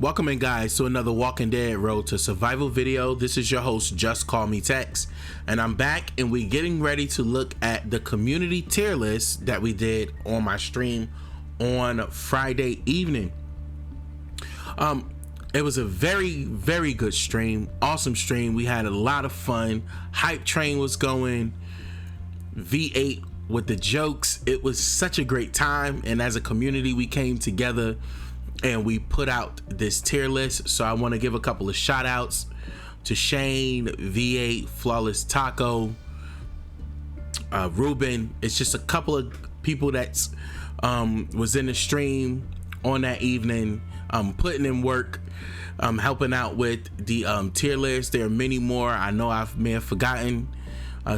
Welcome in, guys, to another Walking Dead Road to Survival video. This is your host, JustCMTexx, and I'm back, and we're getting ready to look at the community tier list that we did on my stream on Friday evening. It was a very, very good stream. Awesome stream. We had a lot of fun. Hype train was going. V8 with the jokes. It was such a great time, and as a community, we came together and we put out this tier list. So I want to give a couple of shout outs to Shane, V8, Flawless Taco, Ruben. It's just a couple of people that's was in the stream on that evening, putting in work, helping out with the tier list. There are many more. I know I may have forgotten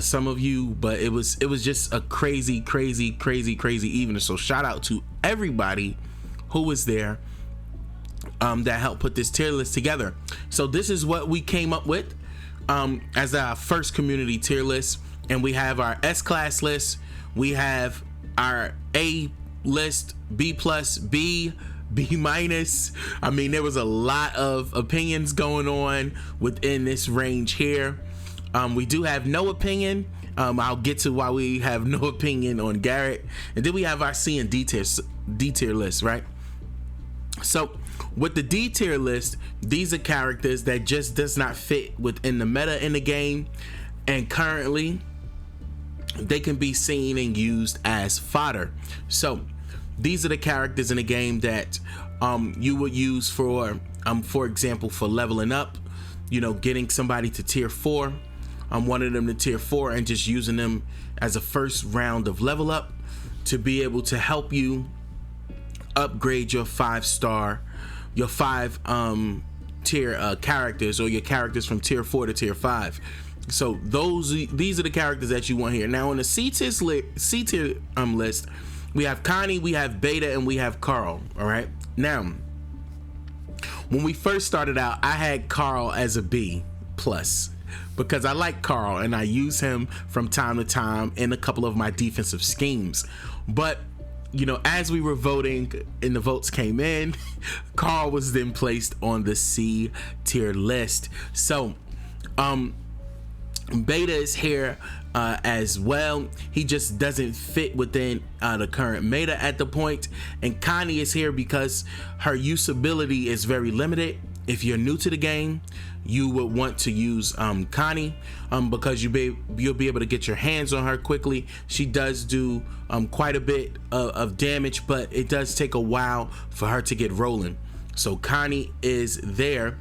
some of you, but it was just a crazy evening. So shout out to everybody who was there that helped put this tier list together. So this is what we came up with as our first community tier list, and we have our S-class list, we have our A list, B plus, B minus. I mean, there was a lot of opinions going on within this range here. We do have no opinion. I'll get to why we have no opinion on Garrett, and then we have our C and D tier list, right? So with the D tier list, these are characters that just does not fit within the meta in the game, and currently they can be seen and used as fodder. So these are the characters in the game that you would use for example, for leveling up, you know, getting somebody to tier 4, one of them to tier 4, and just using them as a first round of level up to be able to help you upgrade your 5-star, your 5 tier characters, or your characters from tier 4 to tier 5. So these are the characters that you want here. Now on the C tier list, we have Connie, we have Beta, and we have Carl. All right, now when we first started out, I had Carl as a B plus because I like Carl and I use him from time to time in a couple of my defensive schemes. But you know, as we were voting and the votes came in, Carl was then placed on the C tier list. So Beta is here as well. He just doesn't fit within the current meta at the point. And Connie is here because her usability is very limited. If you're new to the game, you would want to use Connie because you'll be able to get your hands on her quickly. She does do quite a bit of damage, but it does take a while for her to get rolling. So Connie is there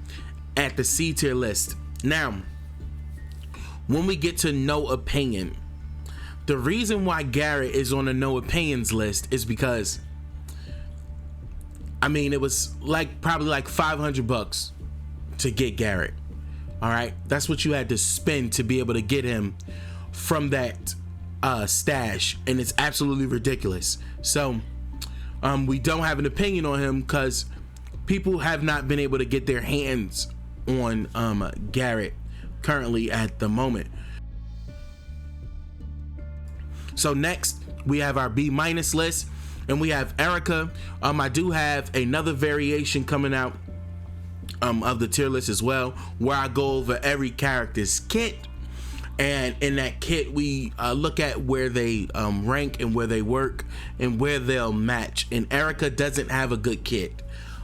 at the C tier list. Now, when we get to no opinion, the reason why Garrett is on the no opinions list is because, I mean, it was probably like $500 to get Garrett. All right, that's what you had to spend to be able to get him from that stash, and it's absolutely ridiculous. So we don't have an opinion on him because people have not been able to get their hands on Garrett currently at the moment. So next we have our B minus list, and we have Erica. I do have another variation coming out of the tier list as well, where I go over every character's kit, and in that kit we look at where they rank and where they work and where they'll match. And Erica doesn't have a good kit.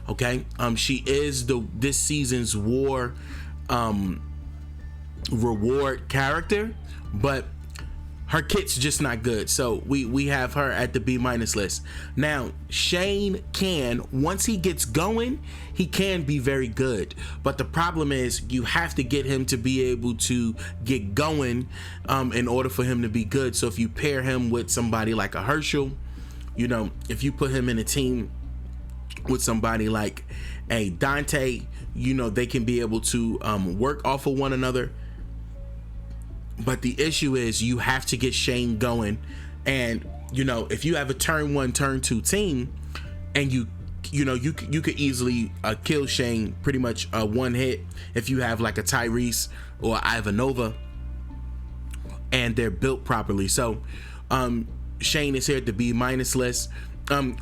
Okay, she is this season's war reward character, but her kit's just not good. So we have her at the B minus list. Now Shane can, once he gets going, he can be very good, but the problem is you have to get him to be able to get going in order for him to be good. So if you pair him with somebody like a Herschel, you know, if you put him in a team with somebody like a Dante, you know, they can be able to work off of one another. But the issue is you have to get Shane going, and you know, if you have a turn 1, turn 2 team, and you could easily kill Shane pretty much one hit if you have like a Tyrese or Ivanova and they're built properly. So Shane is here at the B minus list.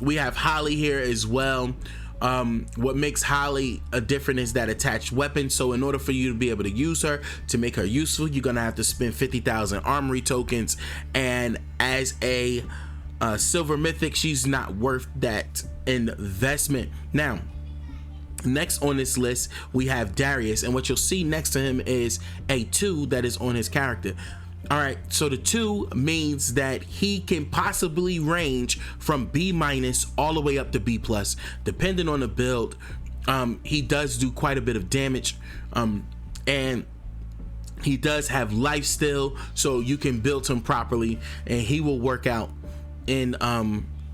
We have Holly here as well. What makes Holly different is that attached weapon. So in order for you to be able to use her, to make her useful, you're gonna have to spend 50,000 armory tokens, and as a silver mythic, she's not worth that investment. Now, next on this list we have Darius, and what you'll see next to him is a 2 that is on his character. All right, so the 2 means that he can possibly range from B- all the way up to B+, depending on the build. He does do quite a bit of damage, and he does have life still, so you can build him properly and he will work out in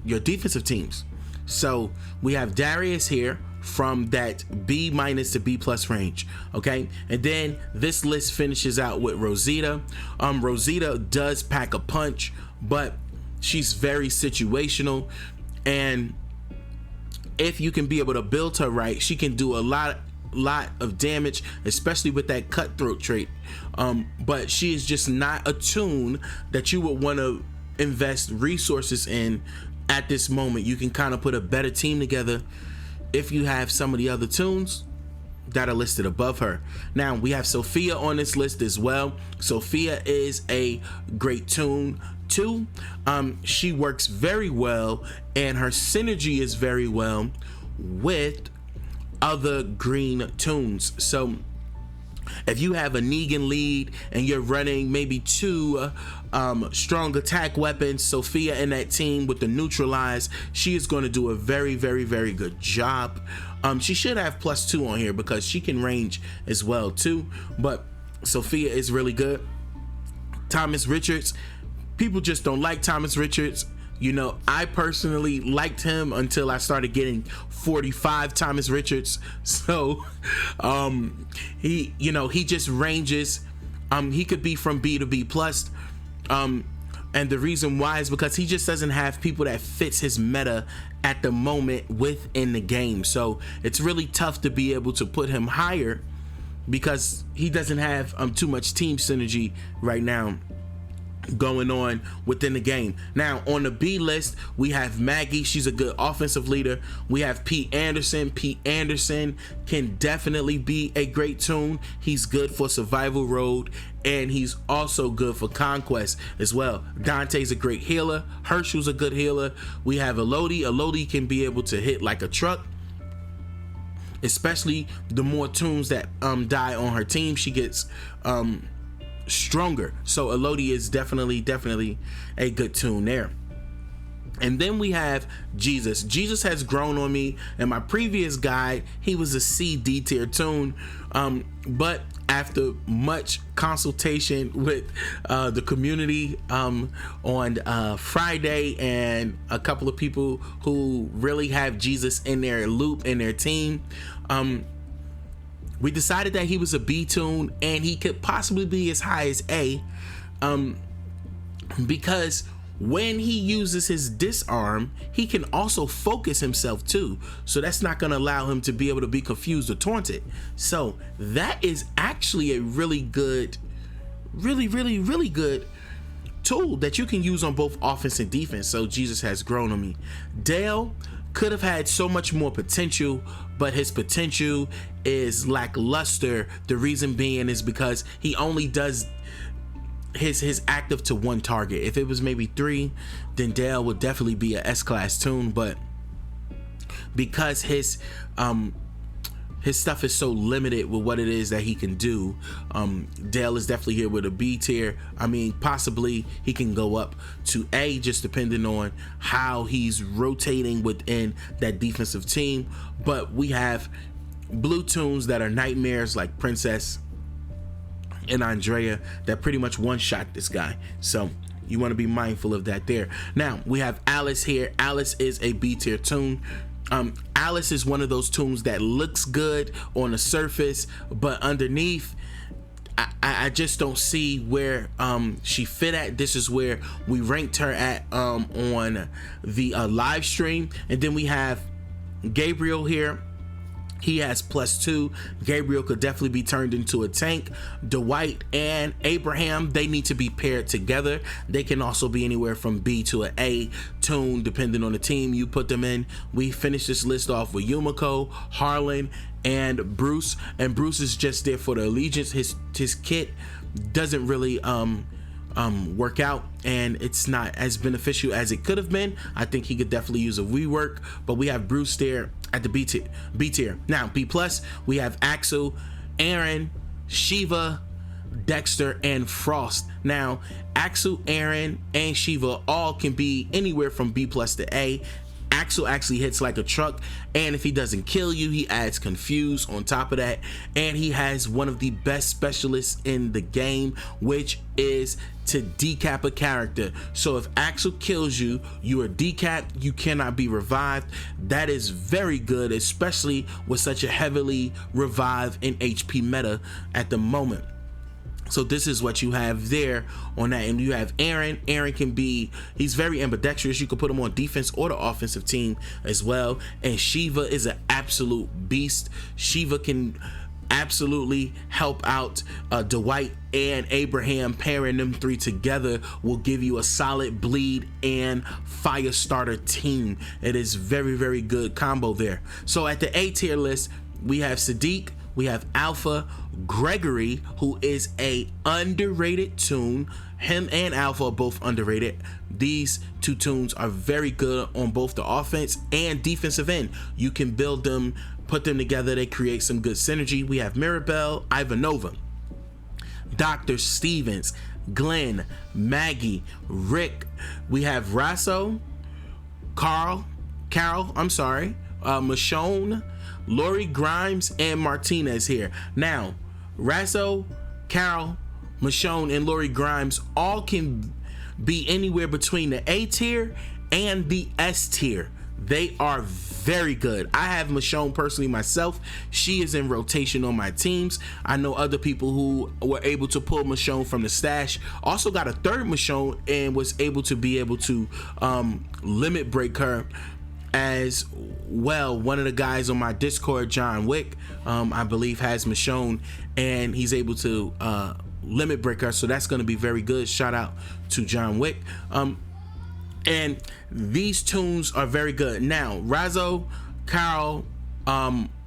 your defensive teams. So we have Darius here from that B- to B+ range. Okay, and then this list finishes out with Rosita. Rosita does pack a punch, but she's very situational, and if you can be able to build her right, she can do a lot of damage, especially with that cutthroat trait. But she is just not a tune that you would want to invest resources in at this moment. You can kind of put a better team together if you have some of the other tunes that are listed above her. Now we have Sophia on this list as well. Sophia is a great tune too. She works very well, and her synergy is very well with other green tunes. So if you have a Negan lead and you're running maybe 2 strong attack weapons, Sophia in that team with the neutralize, she is going to do a very good job. She should have +2 on here because she can range as well too, but Sophia is really good. Thomas Richards, people just don't like Thomas Richards. You know, I personally liked him until I started getting 45 Thomas Richards. So he just ranges. He could be from B to B+. And the reason why is because he just doesn't have people that fits his meta at the moment within the game. So it's really tough to be able to put him higher because he doesn't have too much team synergy right now going on within the game. Now on the B list we have Maggie. She's a good offensive leader. We have Pete Anderson. Pete Anderson can definitely be a great tune. He's good for survival road, and he's also good for conquest as well. Dante's a great healer. Herschel's a good healer. We have Elodie. Elodie can be able to hit like a truck, especially the more tunes that die on her team, she gets stronger. So Elodie is definitely a good tune there. And then we have Jesus. Jesus has grown on me. In my previous guide, he was a C/D tier tune, but after much consultation with the community on Friday and a couple of people who really have Jesus in their loop in their team, we decided that he was a B tune and he could possibly be as high as A, because when he uses his disarm, he can also focus himself too. So that's not going to allow him to be able to be confused or taunted. So that is actually a really good tool that you can use on both offense and defense. So Jesus has grown on me. Dale could have had so much more potential, but his potential is lackluster. The reason being is because he only does his active to 1 target. If it was maybe 3, then Dale would definitely be a S-class tune, but because his stuff is so limited with what it is that he can do, Dale is definitely here with a B tier. I mean, possibly he can go up to A, just depending on how he's rotating within that defensive team. But we have blue tunes that are nightmares like Princess and Andrea that pretty much one-shot this guy. So you want to be mindful of that there. Now we have Alice here. Alice is a B tier tune. Alice is one of those tunes that looks good on the surface, but underneath I just don't see where she fit at. This is where we ranked her at on the live stream. And then we have Gabriel here. He has +2. Gabriel could definitely be turned into a tank. Dwight and Abraham, they need to be paired together. They can also be anywhere from B to an A tune, depending on the team you put them in. We finished this list off with Yumiko, Harlan, and Bruce. And Bruce is just there for the allegiance. His kit doesn't really work out, and it's not as beneficial as it could have been. I think he could definitely use a rework, but we have Bruce there at the B tier. Now B+, we have Axel, Aaron, Shiva, Dexter, and Frost. Now Axel, Aaron, and Shiva all can be anywhere from B+ to A. Axel actually hits like a truck, and if he doesn't kill you, he adds Confuse on top of that, and he has one of the best specialists in the game, which is to decap a character. So if Axel kills you, you are decapped, you cannot be revived. That is very good, especially with such a heavily revive in HP meta at the moment. So this is what you have there on that. And you have Aaron. Aaron can be, he's very ambidextrous. You can put him on defense or the offensive team as well. And Shiva is an absolute beast. Shiva can absolutely help out Dwight and Abraham. Pairing them three together will give you a solid bleed and fire starter team. It is very, very good combo there. So at the A tier list, we have Sadiq, we have Alpha, Gregory, who is a underrated tune. Him and Alpha are both underrated. These two tunes are very good on both the offense and defensive end. You can build them, put them together, they create some good synergy. We have Mirabelle, Ivanova, Dr. Stevens, Glenn, Maggie, Rick. We have Rasso, Carol, Michonne, Lori Grimes, and Martinez here. Now, Rasso, Carol, Michonne, and Lori Grimes all can be anywhere between the A tier and the S tier. They are very good. I have Michonne personally myself. She is in rotation on my teams. I know other people who were able to pull Michonne from the stash. Also got a third Michonne and was able to limit break her as well. One of the guys on my Discord, John Wick, I believe has Michonne, and he's able to limit break her, so that's going to be very good. Shout out to John Wick. And these tunes are very good. Now Razzo, Carl,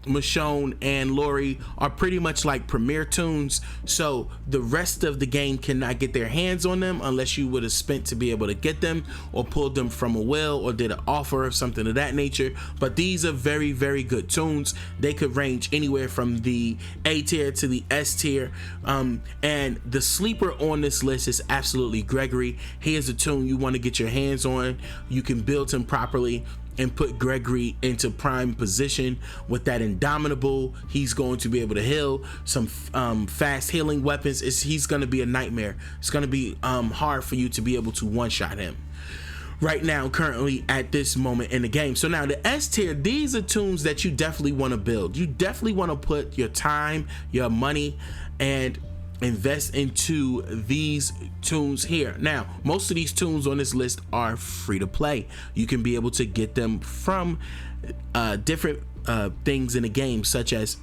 Michonne, and Lori are pretty much like premier tunes, so the rest of the game cannot get their hands on them unless you would have spent to be able to get them or pulled them from a will or did an offer or something of that nature. But these are very, very good tunes. They could range anywhere from the A tier to the S tier, and the sleeper on this list is absolutely Gregory. He is a tune you want to get your hands on. You can build him properly and put Gregory into prime position with that Indomitable. He's going to be able to heal some fast healing weapons. He's going to be a nightmare. It's going to be hard for you to be able to one-shot him right now, currently at this moment in the game. So now the S tier, these are tunes that you definitely want to build. You definitely want to put your time, your money, and invest into these tunes here. Now, most of these tunes on this list are free to play. You can be able to get them from different things in the game, such as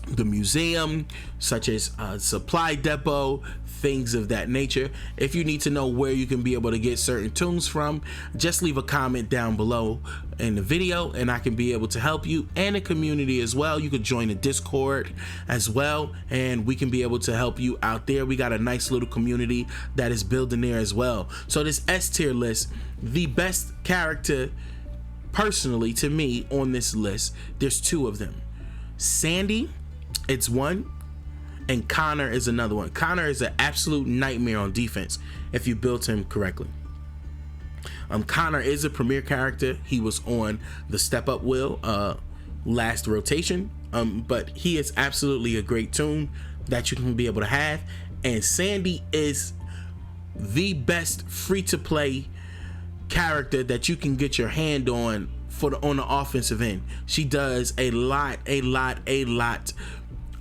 the museum, such as supply depot, things of that nature. If you need to know where you can be able to get certain tunes from, just leave a comment down below in the video and I can be able to help you, and a community as well. You could join the Discord as well and we can be able to help you out there. We got a nice little community that is building there as well. So this S tier list, the best character personally to me on this list, there's two of them. Sandy, it's one, and Connor is another one. Connor is an absolute nightmare on defense if you built him correctly. Connor is a premier character. He was on the step up wheel last rotation, but he is absolutely a great tune that you can be able to have. And Sandy is the best free to play character that you can get your hand on on the offensive end. She does a lot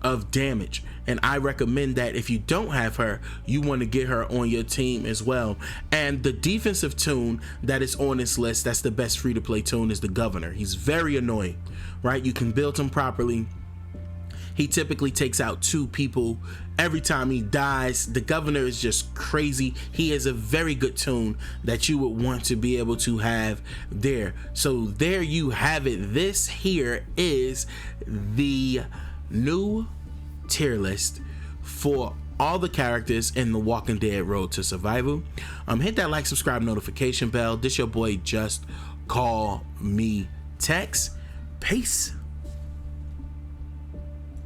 of damage. and I recommend that if you don't have her, you want to get her on your team as well. And the defensive toon that is on this list, that's the best free-to-play toon, is the Governor. He's very annoying, right? You can build him properly. He typically takes out 2 people every time he dies. The Governor is just crazy. He is a very good toon that you would want to be able to have there. So there you have it. This here is the new tier list for all the characters in the Walking Dead Road to Survival. Hit that like, subscribe, notification bell. This your boy JustCMTexx. Peace.